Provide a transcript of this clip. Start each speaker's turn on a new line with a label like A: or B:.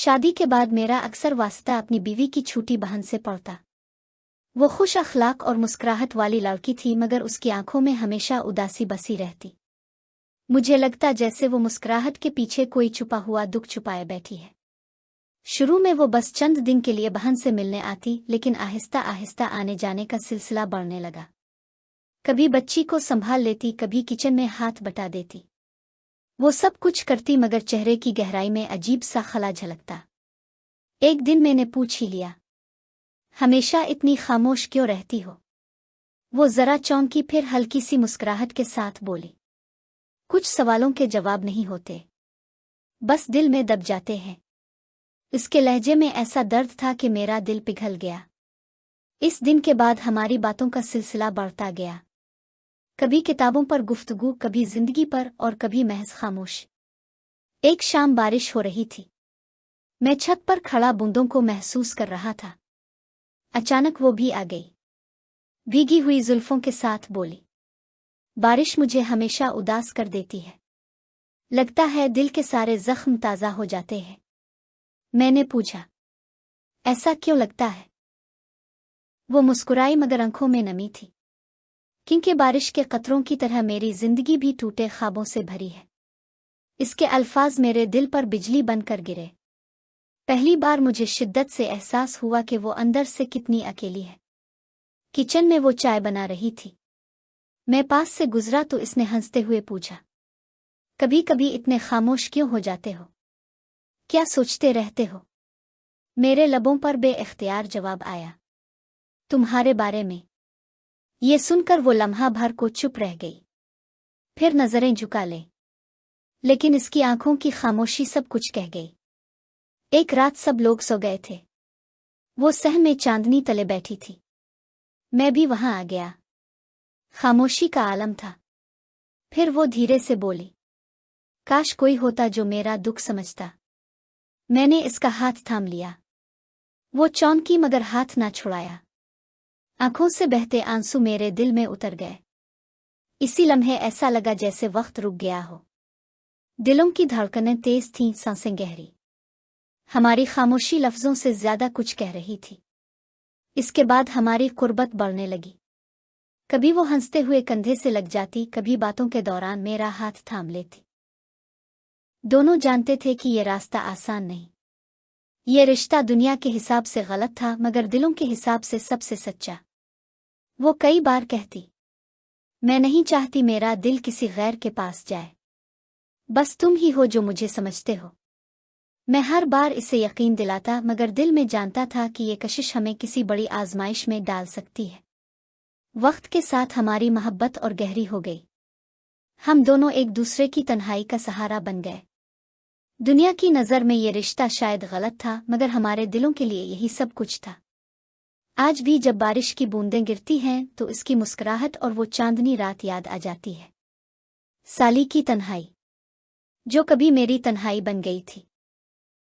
A: शादी के बाद मेरा अक्सर वास्ता अपनी बीवी की छोटी बहन से पड़ता। वो खुश अखलाक और मुस्कुराहट वाली लड़की थी, मगर उसकी आंखों में हमेशा उदासी बसी रहती। मुझे लगता जैसे वो मुस्कुराहट के पीछे कोई छुपा हुआ दुख छुपाए बैठी है। शुरू में वो बस चंद दिन के लिए बहन से मिलने आती, लेकिन आहिस्ता आहिस्ता आने जाने का सिलसिला बढ़ने लगा। कभी बच्ची को संभाल लेती, कभी किचन में हाथ बटा देती। वो सब कुछ करती, मगर चेहरे की गहराई में अजीब सा खला झलकता। एक दिन मैंने पूछ ही लिया, हमेशा इतनी खामोश क्यों रहती हो? वो जरा चौंकी, फिर हल्की सी मुस्कुराहट के साथ बोली, कुछ सवालों के जवाब नहीं होते, बस दिल में दब जाते हैं। इसके लहजे में ऐसा दर्द था कि मेरा दिल पिघल गया। इस दिन के बाद हमारी बातों का सिलसिला बढ़ता गया। कभी किताबों पर गुफ्तगू, कभी जिंदगी पर, और कभी महज खामोश। एक शाम बारिश हो रही थी। मैं छत पर खड़ा बूंदों को महसूस कर रहा था। अचानक वो भी आ गई, भीगी हुई जुल्फों के साथ बोली, बारिश मुझे हमेशा उदास कर देती है। लगता है दिल के सारे जख्म ताज़ा हो जाते हैं। मैंने पूछा, ऐसा क्यों लगता है? वो मुस्कुराई, मगर आंखों में नमी थी, क्योंकि बारिश के कतरों की तरह मेरी जिंदगी भी टूटे ख्वाबों से भरी है। इसके अल्फाज मेरे दिल पर बिजली बनकर गिरे। पहली बार मुझे शिद्दत से एहसास हुआ कि वो अंदर से कितनी अकेली है। किचन में वो चाय बना रही थी। मैं पास से गुजरा तो इसने हंसते हुए पूछा, कभी कभी इतने खामोश क्यों हो जाते हो? क्या सोचते रहते हो? मेरे लबों पर बेइख्तियार जवाब आया, तुम्हारे बारे में। ये सुनकर वो लम्हा भर को चुप रह गई, फिर नजरें झुका ले, लेकिन इसकी आंखों की खामोशी सब कुछ कह गई। एक रात सब लोग सो गए थे। वो सह में चांदनी तले बैठी थी। मैं भी वहां आ गया। खामोशी का आलम था। फिर वो धीरे से बोली, काश कोई होता जो मेरा दुख समझता। मैंने इसका हाथ थाम लिया। वो चौंकी, मगर हाथ ना छुड़ाया। आंखों से बहते आंसू मेरे दिल में उतर गए। इसी लम्हे ऐसा लगा जैसे वक्त रुक गया हो। दिलों की धड़कनें तेज थीं, सांसें गहरी। हमारी खामोशी लफ्जों से ज्यादा कुछ कह रही थी। इसके बाद हमारी कुर्बत बढ़ने लगी। कभी वो हंसते हुए कंधे से लग जाती, कभी बातों के दौरान मेरा हाथ थाम लेती। दोनों जानते थे कि ये रास्ता आसान नहीं। ये रिश्ता दुनिया के हिसाब से गलत था, मगर दिलों के हिसाब से सबसे सच्चा। वो कई बार कहती, मैं नहीं चाहती मेरा दिल किसी गैर के पास जाए, बस तुम ही हो जो मुझे समझते हो। मैं हर बार इसे यकीन दिलाता, मगर दिल में जानता था कि ये कशिश हमें किसी बड़ी आजमाइश में डाल सकती है। वक्त के साथ हमारी मोहब्बत और गहरी हो गई। हम दोनों एक दूसरे की तन्हाई का सहारा बन गए। दुनिया की नज़र में ये रिश्ता शायद गलत था, मगर हमारे दिलों के लिए यही सब कुछ था। आज भी जब बारिश की बूंदें गिरती हैं तो इसकी मुस्कुराहट और वो चांदनी रात याद आ जाती है। साली की तन्हाई, जो कभी मेरी तन्हाई बन गई थी।